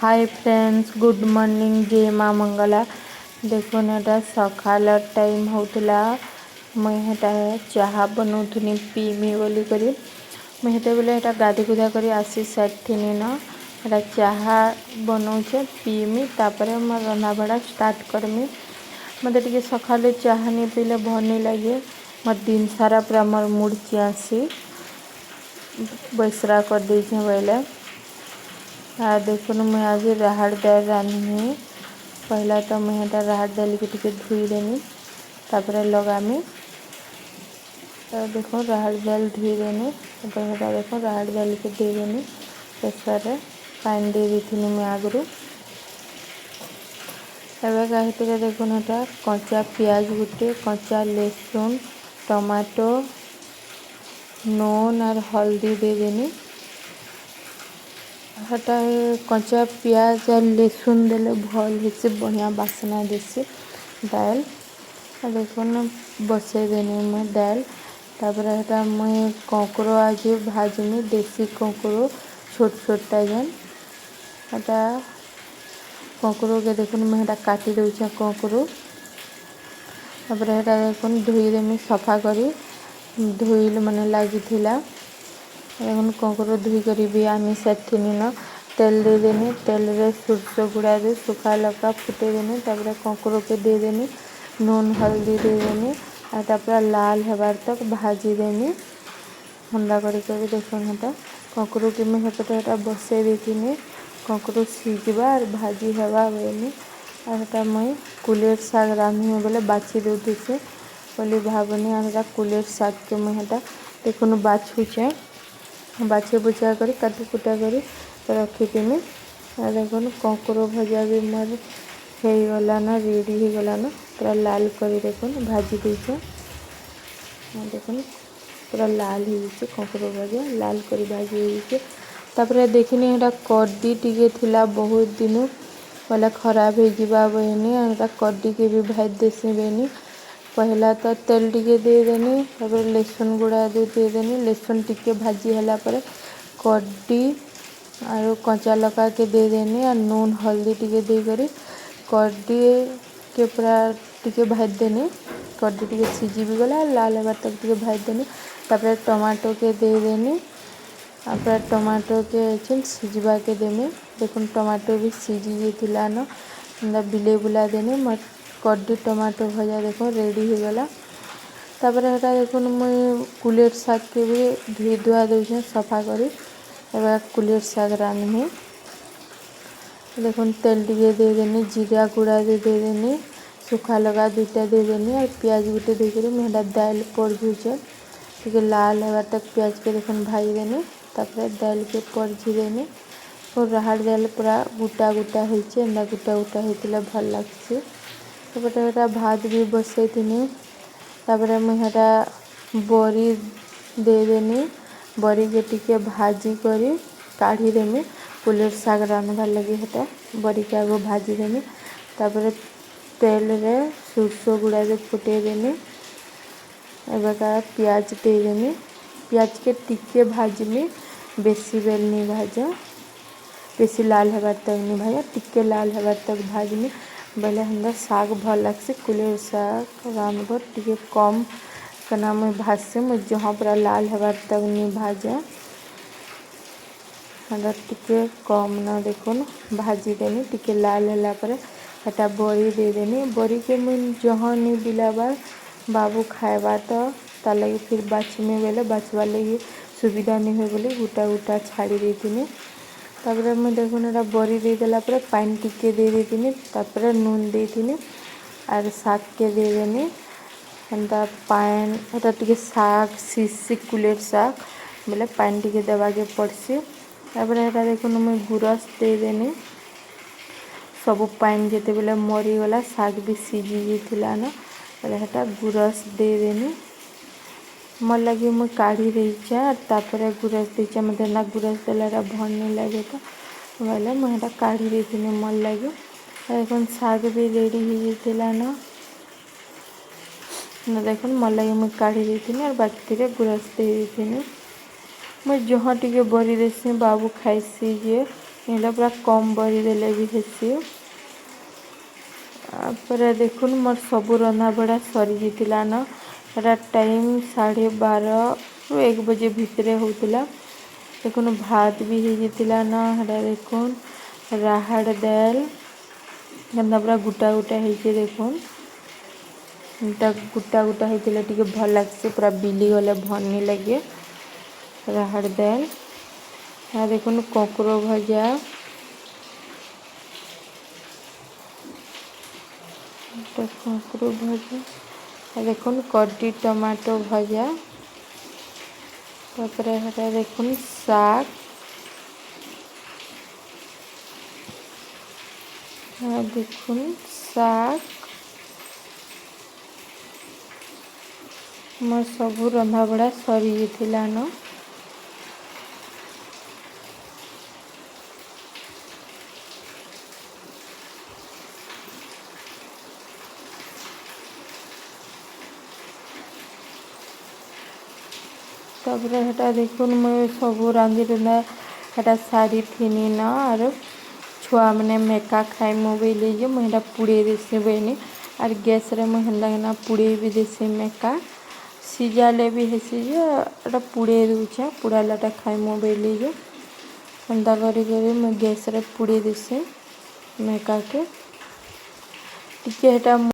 Hi friends, good morning. जय माँ मंगला। देखो ना सकाल टाइम होता मुझे चाहा बनाऊनी पीमी बोली करी मुझे बोले गाधी गुधा कर आसी सारी ना चाहा बनाऊे पीमी तापर मैं रंधा बड़ा स्टार्ट करमी। मत टे सका चाहा नहीं पीले भल नहीं लगे। मत दिन सारा पूरा मोर मूड चियासी बैसरा कर दे बोले देखो मुझे आज राहड़ दाल रांधनी। पहला तो मुझे राहड़ दाल के टिके धोई देनी तापर लगामी। तो देखो राहड़ दाल धोई देनी देखो राहड़ दाल के दे देनी प्रेसर पानी दे दी थी मैं आगु। एवं देखो ना कच्चा पियाज गुटे कच्चा लहसुन टमाटो नून और हल्दी दे देनी। हटा कच्चा पियाज और लहसुन देले भल से बढ़िया बासना देसी दाल। देखो ना बसई देनी मैं दाल तापर हटा मुझे ककरो आज भाजमी देसी ककरो छोट छोटा जन हटा ककरो के देखो मुझे काटी दूचे ककरो तापर हटा देखो धोई देमी सफा करी धोइल मैंने लगी देखो ककरो धोई कर भी आमी साथी न तेल दे देनी। तेल रे सुरसो गुड़ा दे सुखा लका फुटे देनी तापर ककरो के दे देनी नून हल्दी दे देनी और तापर लाल हबार तक भाजी देनी ठंडा कर देखो हटा ककरो के मैं हेपटे बसई देती ककरो सीझवा और भाजी हवा बेनी और हटा मुई कुलेर शाग रांधनी बोले बाची दूधी से बोली भावनी और कुलेर शाग के मुझे हटा देखो बाछुचे बाछे बुचा कर काटी कुटा कर रखीमी। और देखो ककरो भजा भी मोर हो गलान रेडी हो गलान पूरा लाल कर देखो भाजी देचे देखो पूरा लाल हो ककरो भजा लाल कर भाजी होपर देखनी कड्डी टी थिला बहुत दिन बोले खराब हो बहनी और कड्डी के भी भाज देसी बेनी। पहला तो तेल टिके दे देनी तापर लहसुन गुड़ा दे देनी लहसुन टिके भाजी होला पर कड्डी और कच्चा लका के दे देनी और नून हल्दी टिके दे करी कड्डी के पूरा टिके भाज देनी कड्डी टिके सीझी भी गला लाल हबार तक टिके भाज देनी तापर टमाटो के दे देनी और टमाटो के सीझवा के देमी। देखो टमाटो भी सीझी जाता न बिले बुला देनी मत कड्डी टमाटो भजा देखो रेडी हो गला। तापर हटा देखो मुई कुलेर शाग के भी धोई धुआ दूचे सफा करी एवं कुलेर शाग रांधनी। देखो तेल टिके दे देनी जीरा गुड़ा दे देनी सुखा लगा दुटा दे देनी और प्याज गुटे देकर मुझे दाल पर भूचे टे लाल हवा तक प्याज के देखो भाई देनी तापर दाल के परझी देनी और राहड़ दाल पूरा गुटा गुटा होता गुटा गुटा होता भल लगे। तापर भात भी बसई थी तापर मुझे बड़ी दे देनी बड़ी के टिके भाजी करी काढ़ी देमी कुलेर शाग रांधबार लगे हेटा बड़ी के आगो भाजी देमी तापर तेल रे सुरसो गुड़ा दे फुटे देनी एवं प्याज दे देनी प्याज के टिके भाजमी बेसी बेल नहीं भाजा बेसी लाल हबार तक नहीं भाजा टिके लाल हबार तक भाजमी बोले हमरा शाग भल लगे कुलेर शाग रांधब टिके कम कना मुझे भाजसे मुझे जहाँ पूरा लाल हबार तक नहीं भाजा हमरा टिके कम ना देखो भाजी देनी टिके लाल होला पर हटा बड़ी दे देनी बड़ी के मुझे जहाँ नहीं बिलाबार बाबू खाएबा तो लगे फिर बाछमी बेले बाछवार लगे सुविधा नहीं हो बोले गुटा गुटा छाड़ी देती तापर मुझे देखो ना बड़ी दे देला पर पानी टिके दे देती तापर नून देती और शाग के दे देनी एंता पान एटा टिके शाग सीसी कुलेर शाग बोले पानी टिके देवा के पड़सी तापर एटा देखो मुझे गुरस दे देनी सब पानी जिते बेले मरीगला शाग भी सीझी जाता न बोले हेटा गुरस दे देनी मोर लगे मुझे काढ़ी देचे और तापर गुरस देचे मत ना गुरस देला भल नहीं लगे तो बोले मुझे काढ़ी देती मोर लगे देखो शाग भी रेडी हो जाता न देखो मोर लगे मुझे काढ़ी देती और बाकी थे गुरस दे देती मुझे जहाँ टे बड़ी देसी बाबू खाई जे एला पूरा कम बरी देले भी हेसी। पर देखुन मोर सबू रंधा बड़ा सरी जाइतिला न। एटा टाइम 12:30 1 बजे भितरे होतिला। देखुन भात भी हो जाइतिला न। हेटा देखुन राहड़ दाल गंदा पूरा गुटा गुटा ହେଇଛି देखुन। एटा गुटा गुटा ହେଇतिला टिके भल लागसे पूरा बिली गले भल नहीं लगे। राहड़ दाल आ देखुन कोकरो भजा कोकरो भजा आ देखुन कटी टमाटो भजा। तापर हेटा देखुन साग देखुन साग मोर सबू रंधा बड़ा सरी जाइतिला न। तापर हेटा देखुन मैं सबू रांधि रुंधा हेटा सारी थिनी न। और छुआ मैंने मेका खाई मोबाइल जो मुझे पुड़े देसी बहनी और गैस रे मुझे लगना पुड़े भी देसी मेका सीजाले भी हेसी जो एटा पुड़े दूचे पुड़ा लाटा खाई मोबाइल जो अंदा करी मैं गैस रे पुड़े देसी मेका के टिके हेटा